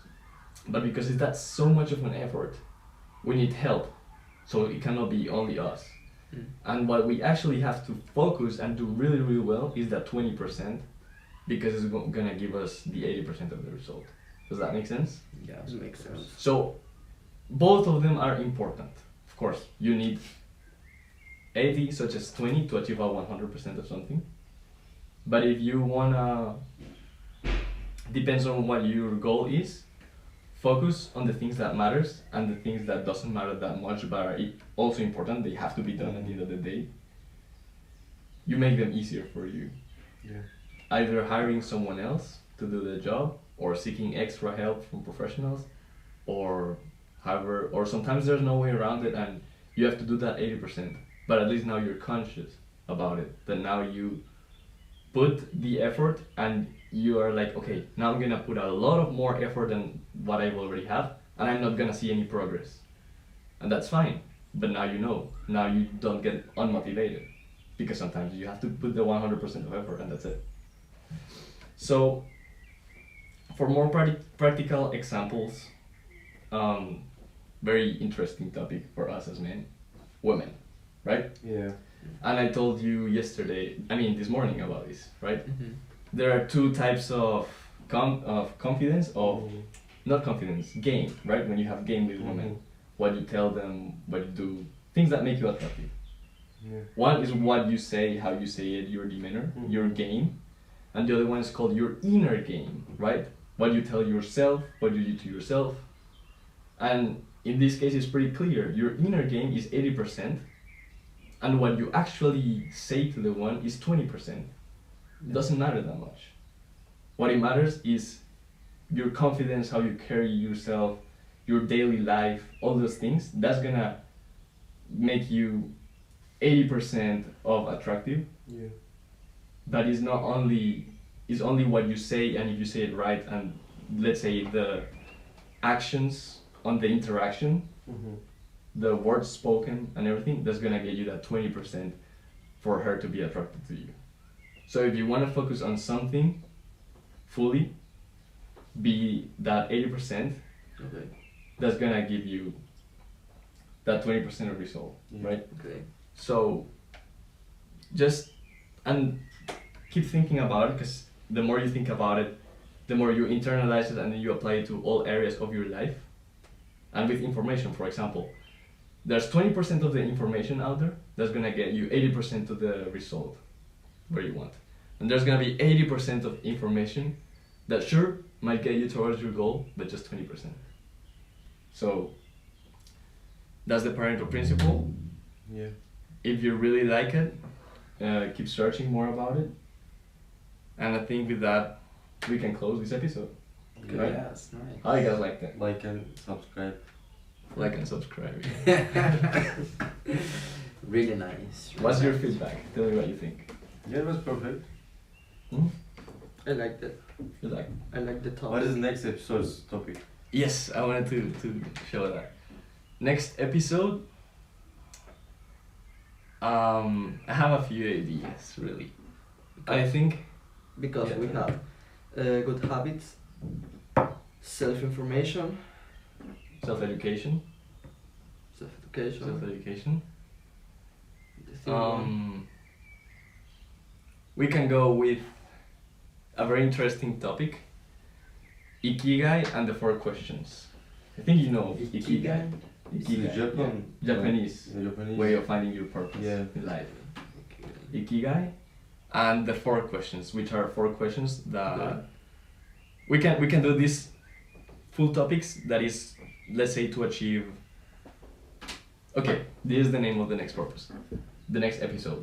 but because that's so much of an effort, we need help. So it cannot be only us. And what we actually have to focus and do really, really well is that 20%, because it's gonna give us the 80% of the result. Does that make sense? Yes, Makes sense. So both of them are important. Of course, you need 80 such as 20 to achieve a 100% of something. But if you wanna, depends on what your goal is, focus on the things that matters and the things that doesn't matter that much but are also important. They have to be done at the end of the day. You make them easier for you. Yeah. Either hiring someone else to do the job, or seeking extra help from professionals, or however, or sometimes there's no way around it and you have to do that 80%, but at least now you're conscious about it, that now you put the effort and you are like, okay, now I'm gonna put a lot of more effort than what I already have, and I'm not gonna see any progress, and that's fine. But now you know, now you don't get unmotivated, because sometimes you have to put the 100% of effort and that's it. So for more practical examples, very interesting topic for us as men, women, right? Yeah. And I told you this morning about this, right? There are two types of confidence, not confidence, game, right? When you have game with women, what you tell them, what you do, things that make you attractive. Yeah. One is what you say, how you say it, your demeanor, your game. And the other one is called your inner game, right? What you tell yourself, what you do to yourself. And in this case, it's pretty clear. Your inner game is 80%, and what you actually say to the one is 20%. It doesn't matter that much. What it matters is your confidence, how you carry yourself, your daily life, all those things. That's gonna make you 80% of attractive. Yeah. But it's only what you say, and if you say it right, and let's say the actions on the interaction, the words spoken and everything, that's gonna get you that 20% for her to be attracted to you. So if you wanna focus on something fully, be that 80%, Okay. that's gonna give you that 20% of result, right? Okay. So just and keep thinking about it, because the more you think about it, the more you internalize it and then you apply it to all areas of your life. And with information, for example, there's 20% of the information out there that's gonna get you 80% of the result where you want. And there's gonna be 80% of information that sure might get you towards your goal, but just 20%. So that's the Pareto principle. Yeah. If you really like it, keep searching more about it. And I think with that, we can close this episode. Yeah. Right? Yes, nice. How you guys like that? Like and subscribe. like and subscribe. Really nice. What's your feedback? Tell me what you think. Yeah, it was perfect. I like that. You like? I like the topic. What is next episode's topic? Yes, I wanted to show that. Next episode, I have a few ideas really. I think Because Yeah. we have good habits, self-information, self-education. self-education. Self-education. the third one. We can go with a very interesting topic. Ikigai and the 4 questions. I think you know Ikigai. It's the Japan. Yeah. Japanese The Japanese way of finding your purpose Yeah. in life. Ikigai and the 4 questions, which are 4 questions that Yeah. we can do these full topics that is, let's say, to achieve. Okay, this is the name of the next purpose. The next episode.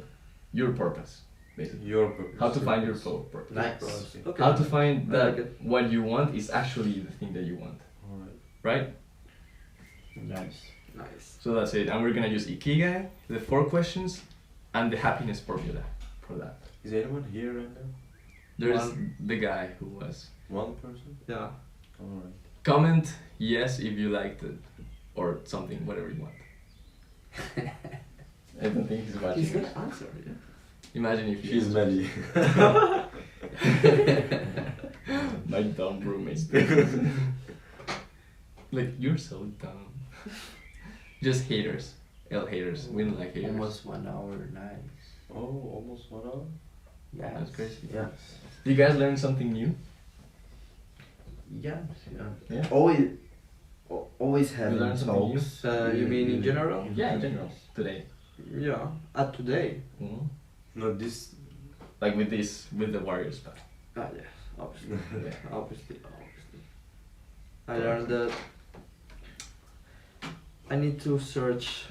Your purpose, basically. Your purpose. How to find your purpose. Nice. Okay. How to find I that like it. what you want is actually the thing that you want, Alright. right? Nice. Nice. So that's it. And we're gonna use Ikigai, the 4 questions, and the happiness formula for that. Is anyone here right now? There's the guy who was. One person? Yeah. Alright. Comment yes if you liked it, or something, whatever you want. I don't think he's watching. He's gonna answer, yeah. Imagine if She's you. Maddie. My dumb roommate. Like, you're so dumb. Just haters. L haters. We don't like haters. Almost 1 hour. Nice. Oh, almost 1 hour? Yes. That's crazy. Yes. Do you guys learn something new? Yes. Yeah. Yeah. Always You having learn something new? talks. You mean in general? Yeah, in general. Today. Yeah. At today. Mhm. No, this. Like with this, with the Warriors pack. Ah, yeah. Obviously. Yeah. Obviously. I learned that I need to search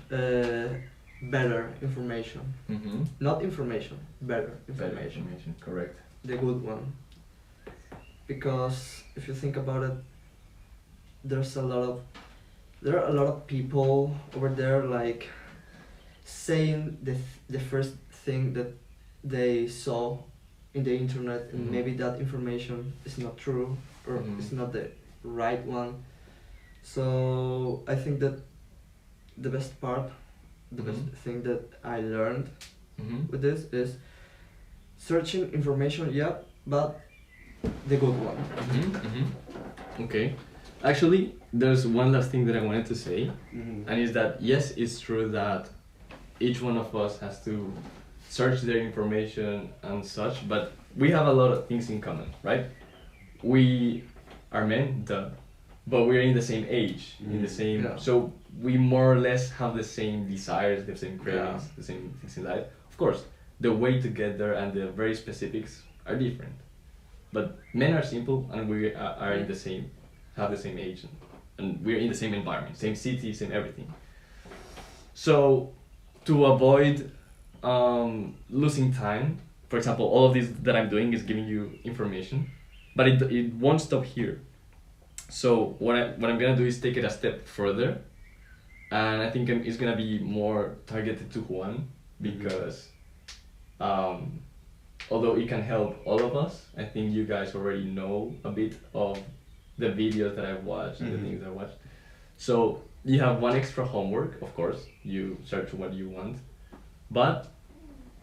better information. Mm-hmm. Not information, better Better information. information. Correct. The good one. Because if you think about it, there are a lot of people over there like saying the first thing that they saw in the internet, and Mhm. maybe that information is not true or Mhm. it's not the right one. So I think that the best part, the best Mhm. thing that I learned Mm-hmm. with this is searching information, yeah, but the good one. Okay. Actually, there's one last thing that I wanted to say, Mm-hmm. and is that yes, it's true that each one of us has to search their information and such, but we have a lot of things in common, right? We are men, duh, but we're in the same age, in the same, Yeah. so we more or less have the same desires, the same cravings, the same things in life. Of course, the way to get there and the very specifics are different, but men are simple and we are in the same, have the same age, and we're in the same environment, same city, same everything. So, to avoid losing time, for example, all of this that I'm doing is giving you information, but it won't stop here. So what I'm gonna do is take it a step further, and I think it's gonna be more targeted to Juan, because although it can help all of us, I think you guys already know a bit of the videos that I've watched and the Mhm. things I watched. So you have one extra homework, of course. You search what you want, but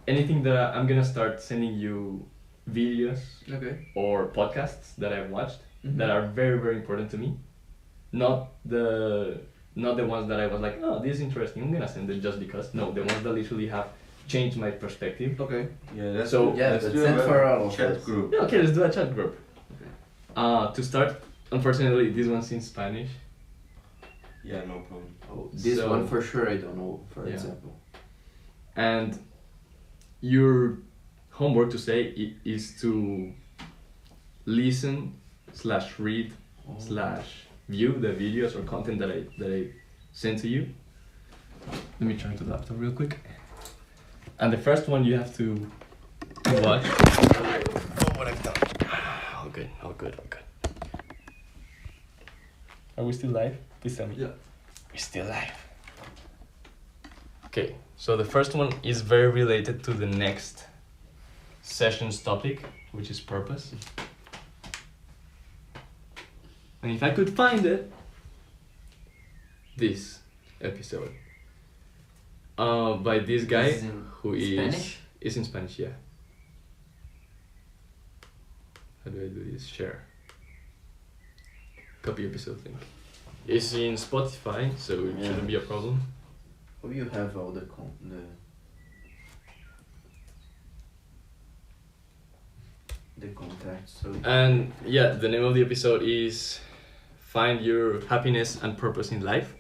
anything that I'm gonna start sending you videos Okay. or podcasts that I've watched Mhm. that are very very important to me. Not the ones that I was like, oh, this is interesting, I'm gonna send it just because. No, the ones that literally have changed my perspective. Okay. Yeah, that's So- Yeah, let's but do send a for all of chat us. group. Yeah, okay, let's do a chat group. Okay. To start, unfortunately, this one's in Spanish. Yeah, no problem. Oh, this So- one for sure I don't know, for Yeah. example. And your homework to say is to listen / read / view the videos or content that I send to you. Let me turn to the laptop real quick. And the first one you have to watch. Oh, what I've done. All good, all good, all good. Are we still live? Please tell me. Yeah. we're still alive. Okay, so the first one is very related to the next session's topic, which is purpose. And if I could find it, this episode, by this guy This is in who is Spanish? is in Spanish, yeah. How do I do this? Share. Copy episode link. It's in Spotify, so it Yeah. shouldn't be a problem. Hope you have all the contacts. So And yeah, the name of the episode is Find Your Happiness and Purpose in Life.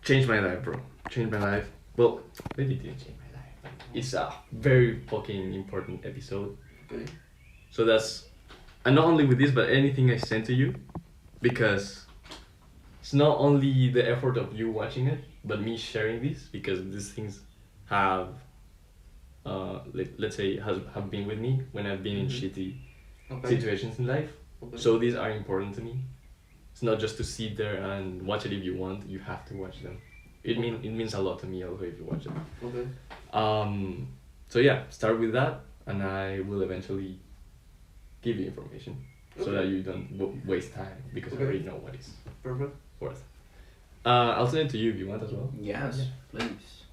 Changed my life, bro. Changed my life. Well, maybe it didn't change my life. But it's a very fucking important episode. okay. So that's, and not only with this, but anything I send to you, because it's not only the effort of you watching it, but me sharing this, because these things have, let's say, have been with me when I've been in shitty Okay. situations in life. Okay. So these are important to me. It's not just to sit there and watch it if you want. You have to watch them. It means a lot to me also if you watch it. Okay. So yeah, start with that, and I will eventually give you information so Okay. that you don't waste time, because Okay. I already know what it's Perfect. worth. I'll send it to you if you want as well. Yes, Yeah. please.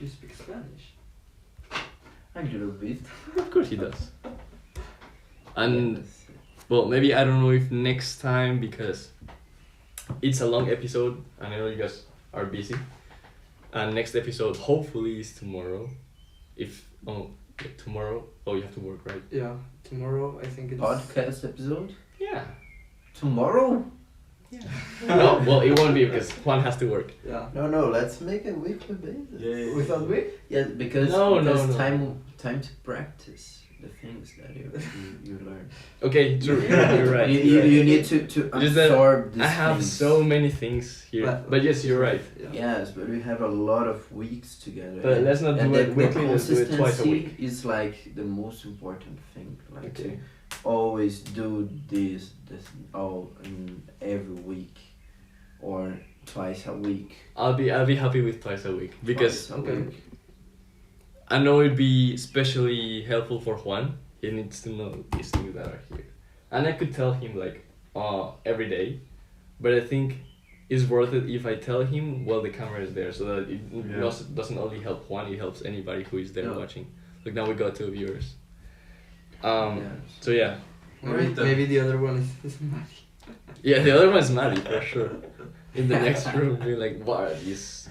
You speak Spanish. A little bit. Of course he does. And Yes. well, maybe I don't know if next time, because it's a long episode and I know you guys are busy. And next episode hopefully is tomorrow. If tomorrow, you have to work, right? Yeah. Tomorrow I think it's. Podcast episode Yeah. tomorrow. No, well, it won't be because Juan has to work. Yeah. No. Let's make a weekly basis. Without me? Yeah, because No. time to practice the things that you learn. Okay, true. You're right. You need to Just that absorb these I have things. so many things here, but yes, you're right. Yeah. Yes, but we have a lot of weeks together. But let's not do it weekly. Let's do it twice a week. Consistency is like the most important thing. Like Okay. to always do this all in every week, or twice a week. I'll be happy with twice a week because Twice a okay. week. I know it'd be especially helpful for Juan. He needs to know these things that are here, and I could tell him like every day, but I think it's worth it if I tell him while the camera is there, so that it Yeah. doesn't only help Juan, it helps anybody who is there Yeah. watching. Like now we got 2 viewers. Yes. So yeah, Maybe, maybe the other one is Maddie. yeah, the other one's Maddie for sure. In the next room, we're like, what are these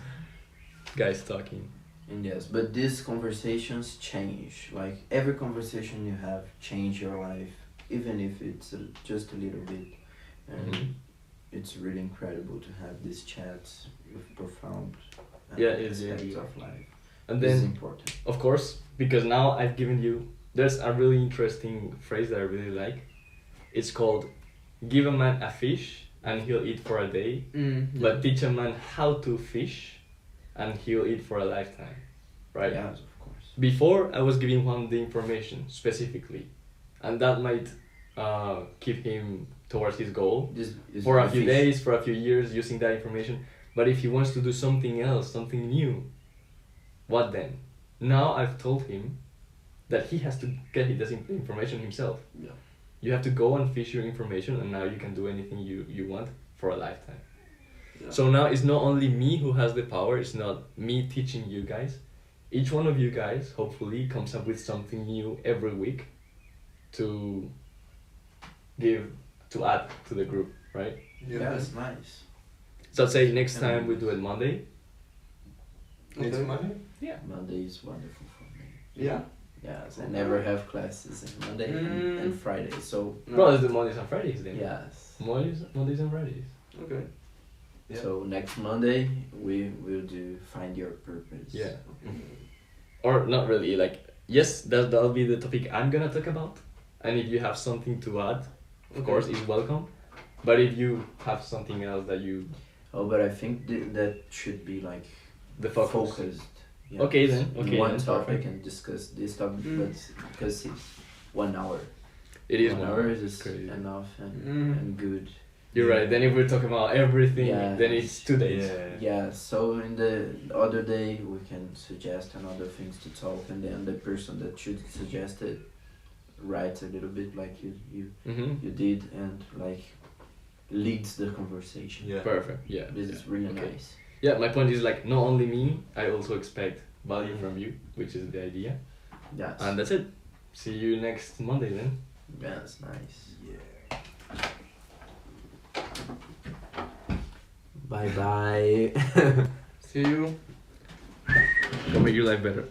guys talking? And yes, but these conversations change. Like every conversation you have change your life, even if it's just a little bit. And Mhm. it's really incredible to have these chats with profound Yeah, it is, yeah. aspects of life. And This is then, important. of course, because now I've given you, there's a really interesting phrase that I really like. It's called, give a man a fish and he'll eat for a day, but teach a man how to fish and he'll eat for a lifetime, right? Yes, of course. Before, I was giving him the information specifically, and that might keep him towards his goal This is for a the few fish. days, for a few years, using that information. But if he wants to do something else, something new, what then? Now I've told him that he has to get this information himself. Yeah. You have to go and fish your information, and now you can do anything you want for a lifetime. Yeah. So now it's not only me who has the power, it's not me teaching you guys. Each one of you guys, hopefully, comes up with something new every week to add to the group, right? Yeah, that's nice. So I'd say next time we do it Monday. It's money? Yeah. Monday is wonderful for me. Yeah. Yes, I never have classes on Monday and Friday, so Well, it's the Mondays and Fridays then. yes. Mondays and Fridays. Okay. Yeah. So next Monday we will do Find Your Purpose. Yeah. Or not really, like, yes, that'll be the topic I'm gonna talk about. And if you have something to add, of course, it's welcome. But if you have something else that you, Oh, but I think that should be like the focus. focused. Yeah. Okay then, On okay one then, topic perfect. and discuss this topic, but because it's 1 hour. It is 1 1 hour hour. is It's crazy. enough and, Mm. and good. You're right. Then if we're talking about everything, Yeah. then it's 2 days. Yeah, so in the other day we can suggest another things to talk, and then the person that should suggest it writes a little bit like Mm-hmm. you did, and like leads the conversation. Yeah. Perfect. Yeah. This is really Okay. nice. Yeah, my point is like not only me, I also expect value from you, which is the idea. Yes. And that's it. See you next Monday then. That's nice. Yeah. Bye bye. See you. Go make your life better.